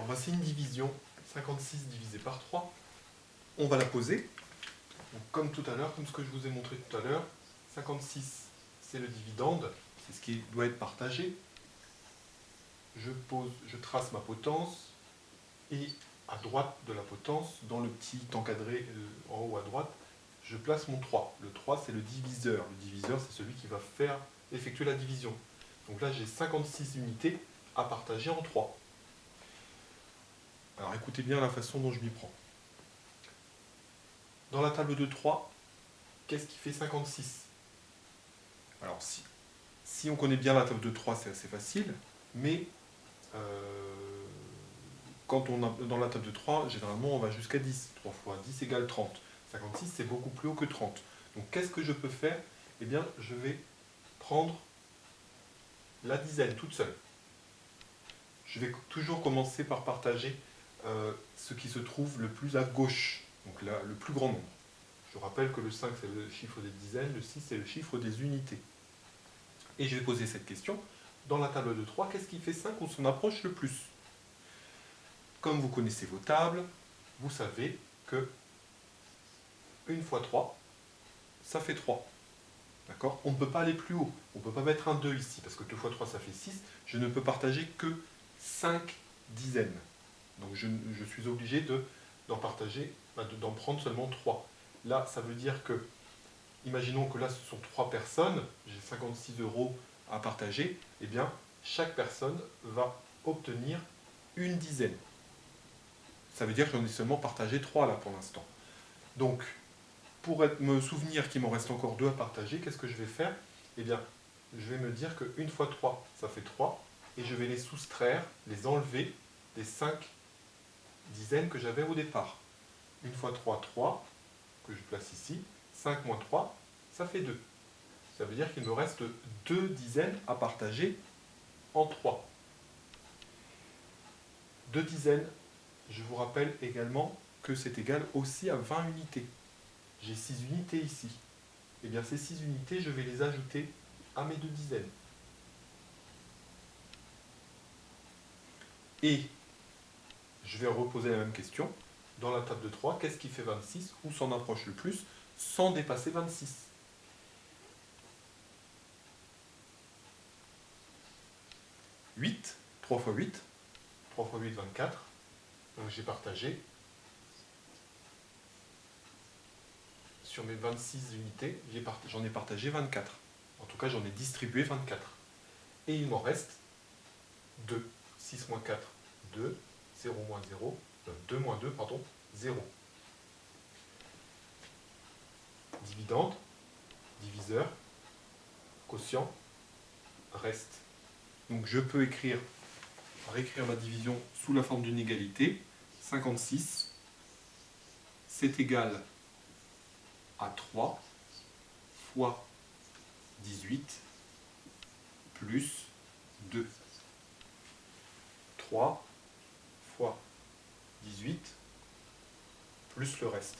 voici une division, 56 divisé par 3. On va la poser. Donc, comme tout à l'heure, comme ce que je vous ai montré tout à l'heure, 56, c'est le dividende, c'est ce qui doit être partagé. Je trace ma potence, et à droite de la potence, dans le petit encadré en haut à droite, je place mon 3. Le 3, c'est le diviseur. Le diviseur, c'est celui qui va effectuer la division. Donc là, j'ai 56 unités à partager en 3. Alors écoutez bien la façon dont je m'y prends. Dans la table de 3, qu'est-ce qui fait 56? Alors si on connaît bien la table de 3, c'est assez facile, mais dans la table de 3, généralement on va jusqu'à 10. 3 fois 10 égale 30. 56, c'est beaucoup plus haut que 30. Donc qu'est-ce que je peux faire? Eh bien, je vais prendre la dizaine toute seule. Je vais toujours commencer par partager ce qui se trouve le plus à gauche, donc là, le plus grand nombre. Je rappelle que le 5, c'est le chiffre des dizaines, le 6, c'est le chiffre des unités. Et je vais poser cette question. Dans la table de 3, qu'est-ce qui fait 5 ou s'en approche le plus? Comme vous connaissez vos tables, vous savez que 1 fois 3, ça fait 3. D'accord? On ne peut pas aller plus haut. On ne peut pas mettre un 2 ici, parce que 2 fois 3, ça fait 6. Je ne peux partager que 5 dizaines. Donc je suis obligé d'en prendre seulement 3. Là, ça veut dire que, imaginons que là, ce sont 3 personnes, j'ai 56 € à partager, eh bien, chaque personne va obtenir une dizaine. Ça veut dire que j'en ai seulement partagé 3 là pour l'instant. Donc, pour me souvenir qu'il m'en reste encore 2 à partager, qu'est-ce que je vais faire? Eh bien, je vais me dire que 1 fois 3, ça fait 3, et je vais les soustraire, les enlever des 5 dizaines que j'avais au départ. 1 fois 3, 3, que je place ici. 5 moins 3, ça fait 2. Ça veut dire qu'il me reste 2 dizaines à partager en 3. 2 dizaines, je vous rappelle également que c'est égal aussi à 20 unités. J'ai 6 unités ici. Eh bien, ces 6 unités, je vais les ajouter à mes 2 dizaines. Et je vais reposer la même question. Dans la table de 3, qu'est-ce qui fait 26 ou s'en approche le plus sans dépasser 26? « 8, 3 fois 8, 3 fois 8, 24. Donc j'ai partagé sur mes 26 unités, j'en ai partagé 24. En tout cas, j'en ai distribué 24. Et il m'en reste 2. 6 moins 4, 2. 0 moins 0. 2 moins 2, pardon, 0. Dividende, diviseur, quotient, reste. Donc je peux réécrire ma division sous la forme d'une égalité. 56, c'est égal à 3 fois 18 plus 2. 3 fois 18 plus le reste.